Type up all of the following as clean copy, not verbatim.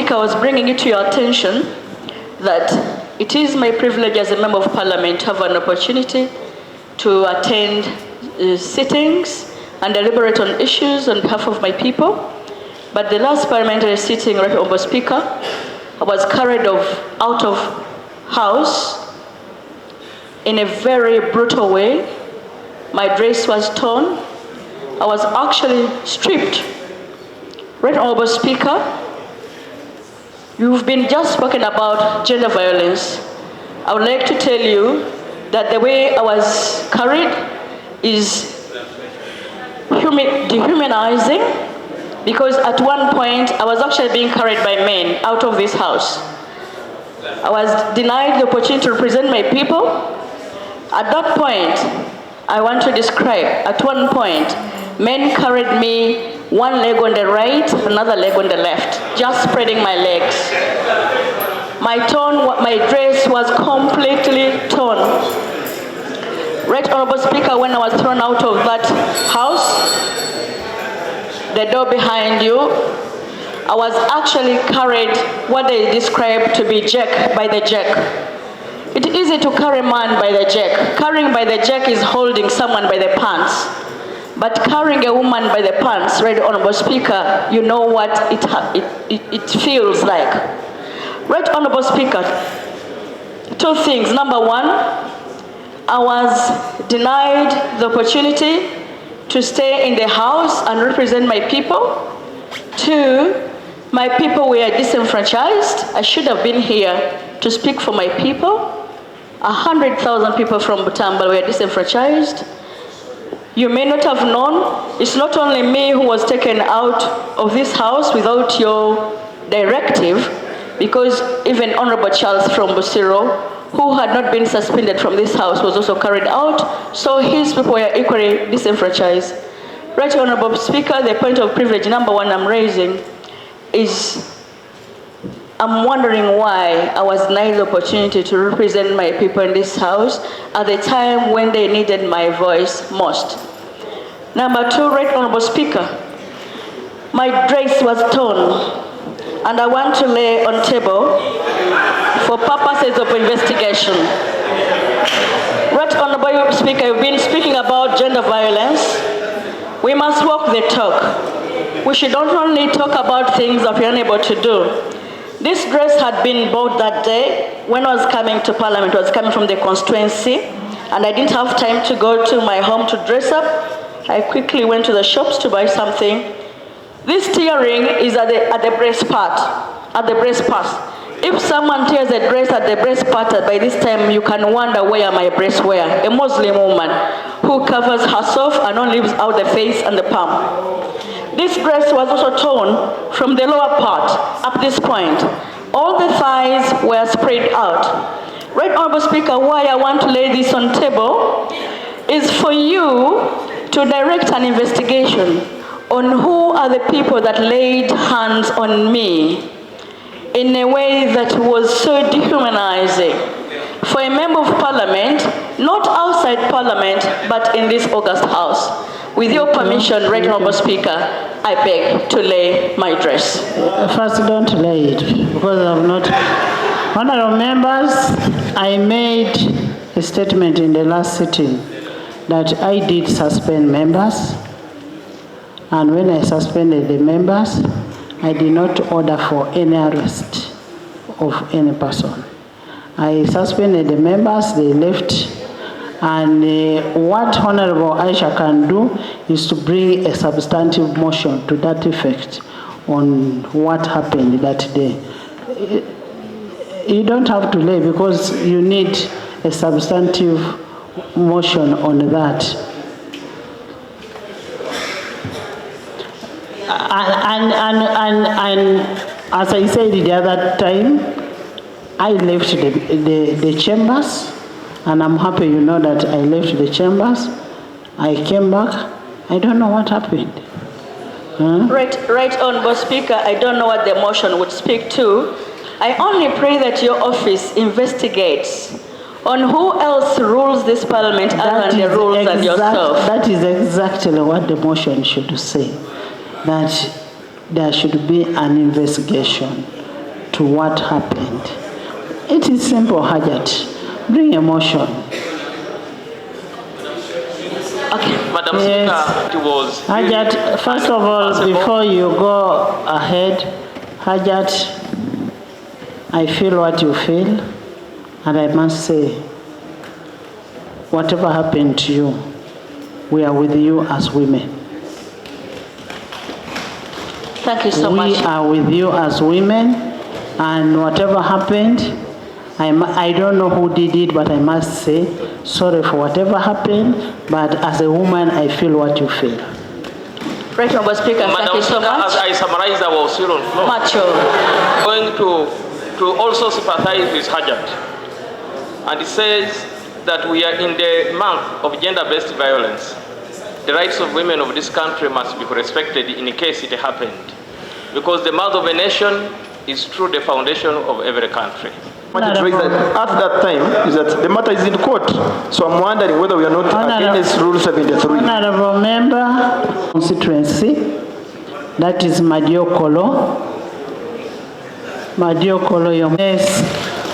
Speaker, I was bringing it to your attention that it is my privilege as a Member of Parliament to have an opportunity to attend sittings and deliberate on issues on behalf of my people. But the last parliamentary sitting, Right Honourable Speaker, I was carried out of house in a very brutal way. My dress was torn. I was actually stripped. Right Honourable Speaker, you've been just spoken about gender violence. I would like to tell you that the way I was carried is dehumanizing, because at one point I was actually being carried by men out of this house. I was denied the opportunity to represent my people. At that point, I want to describe, at one point, men carried me one leg on the right, another leg on the left, just spreading my legs. My dress was completely torn. Right Honourable Speaker, when I was thrown out of that house, the door behind you, I was actually carried what they describe to be jack by the jack. It's easy to carry a man by the jack. Carrying by the jack is holding someone by the pants. But carrying a woman by the pants, Right Honourable Speaker, you know what it feels like. Right Honourable Speaker, two things. Number one, I was denied the opportunity to stay in the house and represent my people. Two, my people were disenfranchised. I should have been here to speak for my people. 100,000 people from Butambala were disenfranchised. You may not have known, it's not only me who was taken out of this house without your directive, because even Honourable Charles from Procedural, who had not been suspended from this house, was also carried out, so his people were equally disenfranchised. Right Honourable Speaker, the point of privilege number one I'm raising is I'm wondering why I was denied the opportunity to represent my people in this house at the time when they needed my voice most. Number two, Right Honourable Speaker, my dress was torn, and I want to lay on table for purposes of investigation. Right Honourable Speaker, you've been speaking about gender violence. We must walk the talk. We should not only talk about things that we're unable to do. This dress had been bought that day when I was coming to Parliament. I was coming from the constituency, and I didn't have time to go to my home to dress up. I quickly went to the shops to buy something. This tearing is at the breast part, If someone tears a dress at the breast part, by this time you can wonder where my breasts were. A Muslim woman who covers herself and only leaves out the face and the palm. This dress was also torn from the lower part up this point. All the thighs were spread out. Right Honourable Speaker, why I want to lay this on table is for you to direct an investigation on who are the people that laid hands on me in a way that was so dehumanizing. For a Member of Parliament, not outside Parliament, but in this August House. With your permission, Right Honourable Speaker, I beg to lay my dress. First, don't lay it, because I'm not. Honourable members, I made a statement in the last sitting that I did suspend members, and when I suspended the members, I did not order for any arrest of any person. I suspended the members, they left, and what Honourable Aisha can do is to bring a substantive motion to that effect on what happened that day. You don't have to lay, because you need a substantive motion on that. And as I said the other time, I left the chambers, and I'm happy you know that I left the chambers. I came back. I don't know what happened. Huh? Right Honourable Speaker, I don't know what the motion would speak to. I only pray that your office investigates on who else rules this Parliament other than the rules and yourself. That is exactly what the motion should say, that there should be an investigation to what happened. It is simple, Hajat. Bring emotion. Okay. Madam Yes. Speaker, it was... Hajat, first of all, before you go ahead, Hajat, I feel what you feel, and I must say, whatever happened to you, we are with you as women. Thank you so We much. are with you as women, and whatever happened, I don't know who did it, but I must say, sorry for whatever happened, but as a woman, I feel what you feel. Right, Honorable Speaker, thank Madam you so Speaker, as much. I summarized our still on floor, Macho. going to also sympathize with Hajat. And it says that we are in the month of gender-based violence. The rights of women of this country must be respected in case it happened. Because the mouth of a nation is through the foundation of every country. At that time is that the matter is in court. So I'm wondering whether we are not against Rule 73. Honorable Member, constituency, that is Madiokolo. Madiokolo, your yes,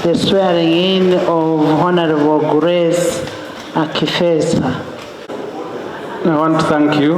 the swearing in of Honorable Grace Akifesa. I want to thank you.